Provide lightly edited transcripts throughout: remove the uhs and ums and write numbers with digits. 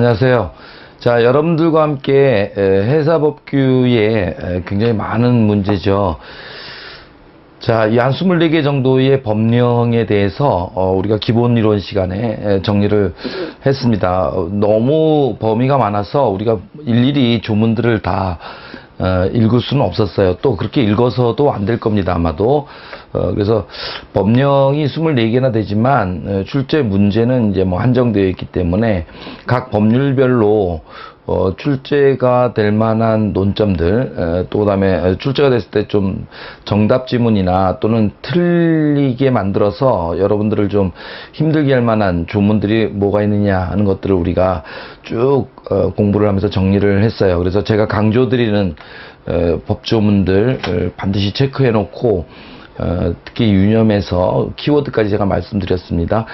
안녕하세요. 자, 여러분들과 함께 회사법규에 굉장히 많은 문제죠. 자, 이 한 24개 정도의 법령에 대해서 우리가 기본 이론 시간에 정리를 했습니다. 너무 범위가 많아서 우리가 일일이 조문들을 다 읽을 수는 없었어요. 또 그렇게 읽어서도 안 될 겁니다, 아마도. 그래서 법령이 24개나 되지만 출제 문제는 이제 뭐 한정되어 있기 때문에 각 법률별로 출제가 될 만한 논점들, 또 그다음에 출제가 됐을 때 좀 정답 지문이나 또는 틀리게 만들어서 여러분들을 좀 힘들게 할 만한 조문들이 뭐가 있느냐 하는 것들을 우리가 쭉 공부를 하면서 정리를 했어요. 그래서 제가 강조드리는 법조문들 반드시 체크해 놓고 특히 유념해서 키워드까지 제가 말씀드렸습니다.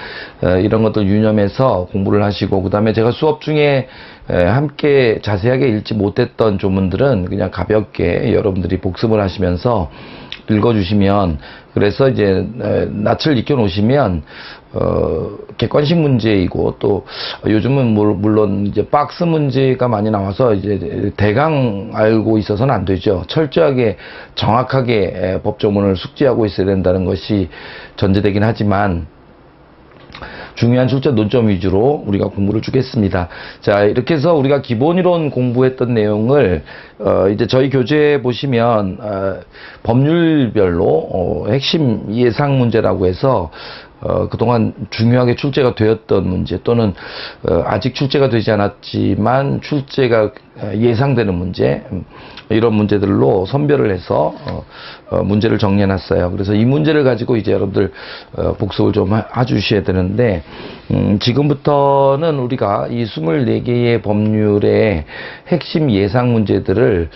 이런 것들 유념해서 공부를 하시고, 그 다음에 제가 수업 중에 함께 자세하게 읽지 못했던 조문들은 그냥 가볍게 여러분들이 복습을 하시면서 읽어주시면, 그래서 이제 낯을 익혀 놓으시면 객관식 문제이고, 또 요즘은 물론 이제 박스 문제가 많이 나와서 이제 대강 알고 있어서는 안 되죠. 철저하게 정확하게 법조문을 숙지하고 있어야 된다는 것이 전제되긴 하지만, 중요한 출제 논점 위주로 우리가 공부를 주겠습니다. 자, 이렇게 해서 우리가 기본이론 공부했던 내용을 이제 저희 교재에 보시면 법률별로 핵심 예상 문제라고 해서 그동안 중요하게 출제가 되었던 문제, 또는 아직 출제가 되지 않았지만 출제가 예상되는 문제, 이런 문제들로 선별을 해서 문제를 정리해 놨어요. 그래서 이 문제를 가지고 이제 여러분들 복습을 좀 해주셔야 되는데, 지금부터는 우리가 이 24개의 법률의 핵심 예상 문제들을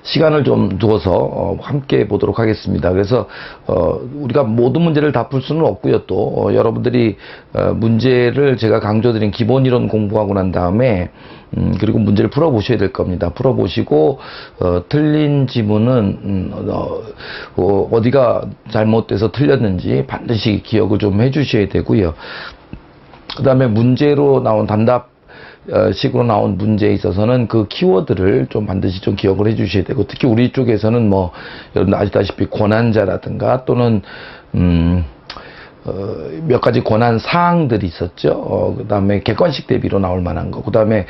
시간을 좀 두어서 함께 보도록 하겠습니다. 그래서 우리가 모든 문제를 다 풀 수는 없고요. 또 여러분들이 문제를 제가 강조드린 기본 이론 공부하고 난 다음에 그리고 문제를 풀어보셔야 될 겁니다. 풀어보시고 틀린 지문은 어디가 잘못돼서 틀렸는지 반드시 기억을 좀 해주셔야 되고요. 그 다음에 문제로 나온 단답 식으로 나온 문제에 있어서는 그 키워드를 좀 반드시 좀 기억을 해 주셔야 되고, 특히 우리 쪽에서는 뭐 여러분 아시다시피 권한자라든가 또는 몇 가지 권한 사항들이 있었죠. 그 다음에 객관식 대비로 나올 만한 거, 그 다음에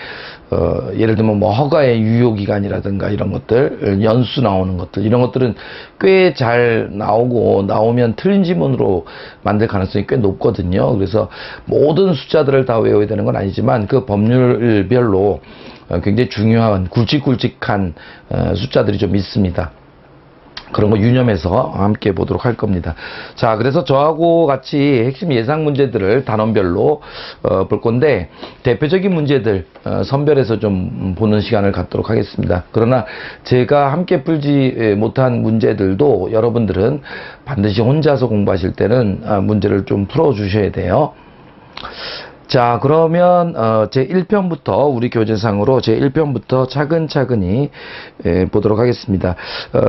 예를 들면 뭐 허가의 유효기간이라든가 이런 것들, 연수 나오는 것들, 이런 것들은 꽤 잘 나오고, 나오면 틀린 지문으로 만들 가능성이 꽤 높거든요. 그래서 모든 숫자들을 다 외워야 되는 건 아니지만 그 법률별로 굉장히 중요한 굵직굵직한 숫자들이 좀 있습니다. 그런 거 유념해서 함께 보도록 할 겁니다. 자, 그래서 저하고 같이 핵심 예상 문제들을 단원별로 볼 건데, 대표적인 문제들 선별해서 좀 보는 시간을 갖도록 하겠습니다. 그러나 제가 함께 풀지 못한 문제들도 여러분들은 반드시 혼자서 공부하실 때는 문제를 좀 풀어 주셔야 돼요. 자, 그러면 제 1편부터 우리 교재상으로 제 1편부터 차근차근히 보도록 하겠습니다.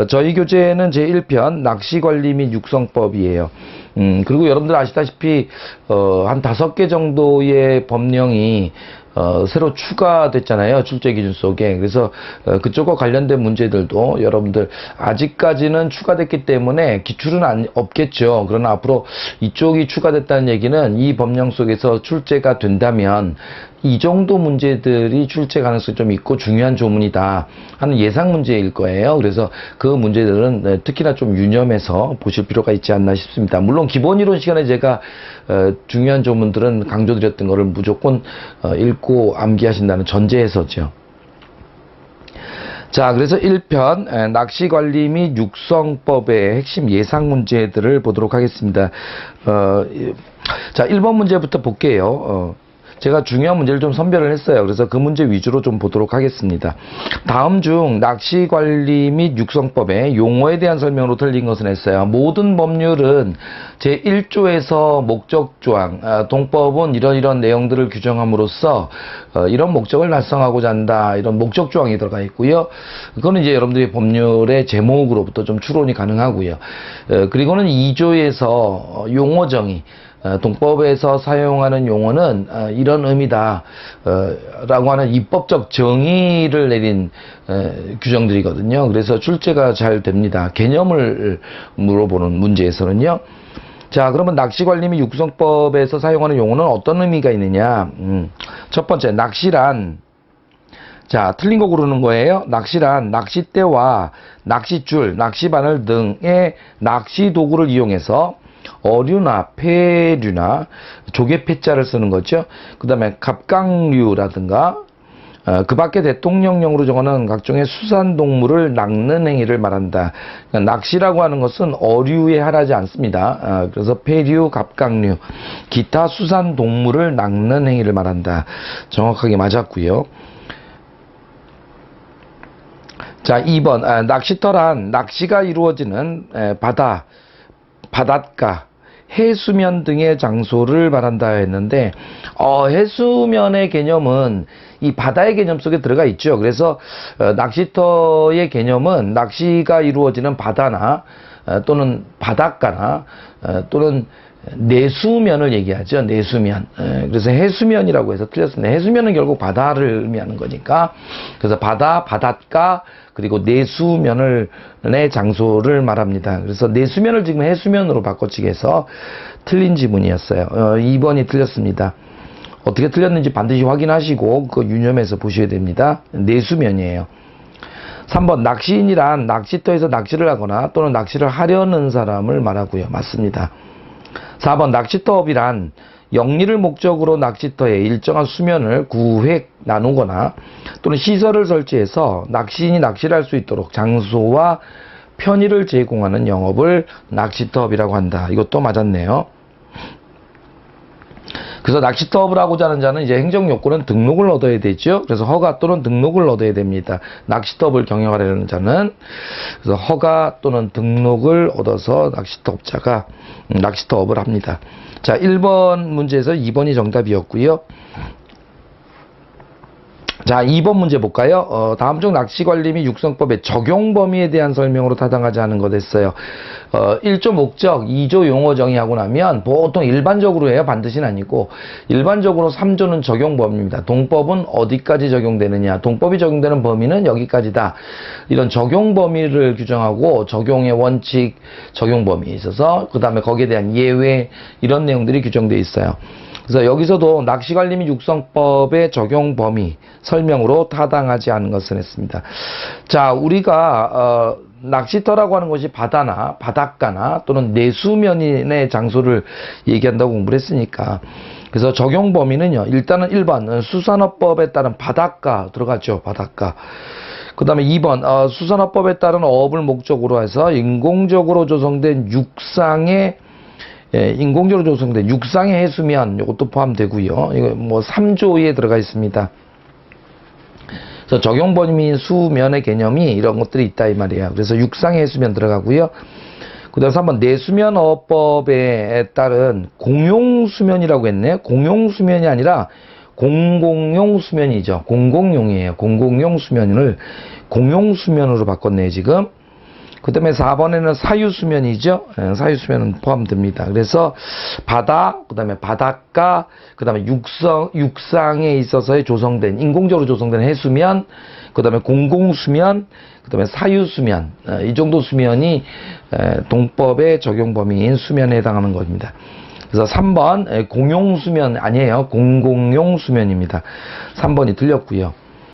저희 교재는 제 1편 낚시관리 및 육성법이에요. 그리고 여러분들 아시다시피 한 5개 정도의 법령이 새로 추가됐잖아요, 출제 기준 속에. 그래서 그쪽과 관련된 문제들도 여러분들 아직까지는 추가됐기 때문에 기출은 없겠죠. 그러나 앞으로 이쪽이 추가됐다는 얘기는 이 법령 속에서 출제가 된다면 이 정도 문제들이 출제 가능성이 좀 있고 중요한 조문이다 하는 예상 문제일 거예요. 그래서 그 문제들은 특히나 좀 유념해서 보실 필요가 있지 않나 싶습니다. 물론 기본 이론 시간에 제가 중요한 조문들은 강조드렸던 거를 무조건 읽고 암기하신다는 전제에서죠. 자, 그래서 1편 낚시관리 및 육성법의 핵심 예상 문제들을 보도록 하겠습니다. 자, 1번 문제부터 볼게요. 제가 중요한 문제를 좀 선별을 했어요. 그래서 그 문제 위주로 좀 보도록 하겠습니다. 다음 중 낚시관리 및 육성법의 용어에 대한 설명으로 틀린 것은 했어요. 모든 법률은 제1조에서 목적조항, 동법은 이런 내용들을 규정함으로써 이런 목적을 달성하고자 한다, 이런 목적조항이 들어가 있고요. 그거는 이제 여러분들이 법률의 제목으로부터 좀 추론이 가능하고요. 그리고는 2조에서 용어 정의, 동법에서 사용하는 용어는 이런 의미다 라고 하는 입법적 정의를 내린 규정들이거든요. 그래서 출제가 잘 됩니다. 개념을 물어보는 문제에서는요. 자, 그러면 낚시관리및 육성법에서 사용하는 용어는 어떤 의미가 있느냐. 첫 번째, 낚시란, 자, 틀린 거 고르는 거예요. 낚시란 낚싯대와 낚싯줄, 낚시바늘 등의 낚시 도구를 이용해서 어류나 폐류나 조개 폐자를 쓰는 거죠. 그 다음에 갑각류라든가 그 밖에 대통령령으로 정하는 각종의 수산동물을 낚는 행위를 말한다. 그러니까 낚시라고 하는 것은 어류에 한하지 않습니다. 그래서 폐류, 갑각류, 기타 수산동물을 낚는 행위를 말한다. 정확하게 맞았고요. 자, 2번 낚시터란 낚시가 이루어지는 바닷가, 해수면 등의 장소를 말한다 했는데 해수면의 개념은 이 바다의 개념 속에 들어가 있죠. 그래서 낚시터의 개념은 낚시가 이루어지는 바다나 또는 바닷가나 또는 내수면을 얘기하죠. 내수면. 그래서 해수면이라고 해서 틀렸습니다. 해수면은 결국 바다를 의미하는 거니까. 그래서 바다, 바닷가, 그리고 내수면을 내 장소를 말합니다. 그래서 내수면을 지금 해수면으로 바꿔치기 해서 틀린 지문이었어요. 2번이 틀렸습니다. 어떻게 틀렸는지 반드시 확인하시고 그 유념해서 보셔야 됩니다. 내수면이에요. 3번 낚시인이란 낚시터에서 낚시를 하거나 또는 낚시를 하려는 사람을 말하고요. 맞습니다. 4번 낚시터업이란 영리를 목적으로 낚시터에 일정한 수면을 구획 나누거나 또는 시설을 설치해서 낚시인이 낚시를 할 수 있도록 장소와 편의를 제공하는 영업을 낚시터업이라고 한다. 이것도 맞았네요. 그래서 낚시터업을 하고자 하는 자는 이제 행정요건은 등록을 얻어야 되죠. 그래서 허가 또는 등록을 얻어야 됩니다. 낚시터업을 경영하려는 자는. 그래서 허가 또는 등록을 얻어서 낚시터업자가 낚시터업을 합니다. 자, 1번 문제에서 2번이 정답이었고요. 자, 2번 문제 볼까요? 다음 중 낚시관리 및 육성법의 적용 범위에 대한 설명으로 타당하지 않은 것 했어요. 1조 목적, 2조 용어 정의하고 나면 보통 일반적으로 해요. 반드시는 아니고 일반적으로 3조는 적용 범위입니다. 동법은 어디까지 적용되느냐, 동법이 적용되는 범위는 여기까지다. 이런 적용 범위를 규정하고 적용의 원칙, 적용 범위에 있어서 그 다음에 거기에 대한 예외 이런 내용들이 규정되어 있어요. 그래서 여기서도 낚시관리 및 육성법의 적용 범위 설명으로 타당하지 않은 것을 했습니다. 자, 우리가 낚시터라고 하는 것이 바다나 바닷가나 또는 내수면의 장소를 얘기한다고 공부를 했으니까, 그래서 적용 범위는요, 일단은 1번 수산업법에 따른 바닷가 들어갔죠. 바닷가. 그 다음에 2번 수산업법에 따른 어업을 목적으로 해서 인공적으로 조성된 인공적으로 조성된 육상의 해수면, 이것도 포함되고요. 이거 뭐 3조에 들어가 있습니다. 그래서 적용 범위 수면의 개념이 이런 것들이 있다 이 말이에요. 그래서 육상의 해수면 들어가고요. 그 다음에 3번 내수면 어업법에 따른 공용수면이라고 했네. 공용수면이 아니라 공공용 수면이죠. 공공용이에요. 공공용 수면을 공용수면으로 바꿨네요, 지금. 그 다음에 4번에는 사유수면이죠. 사유수면은 포함됩니다. 그래서 바다, 그 다음에 바닷가, 그 다음에 육상에 있어서의 조성된, 인공적으로 조성된 해수면, 그 다음에 공공수면, 그 다음에 사유수면, 이 정도 수면이 동법의 적용 범위인 수면에 해당하는 겁니다. 그래서 3번 공용수면 아니에요. 공공용 수면입니다. 3번이 틀렸고요.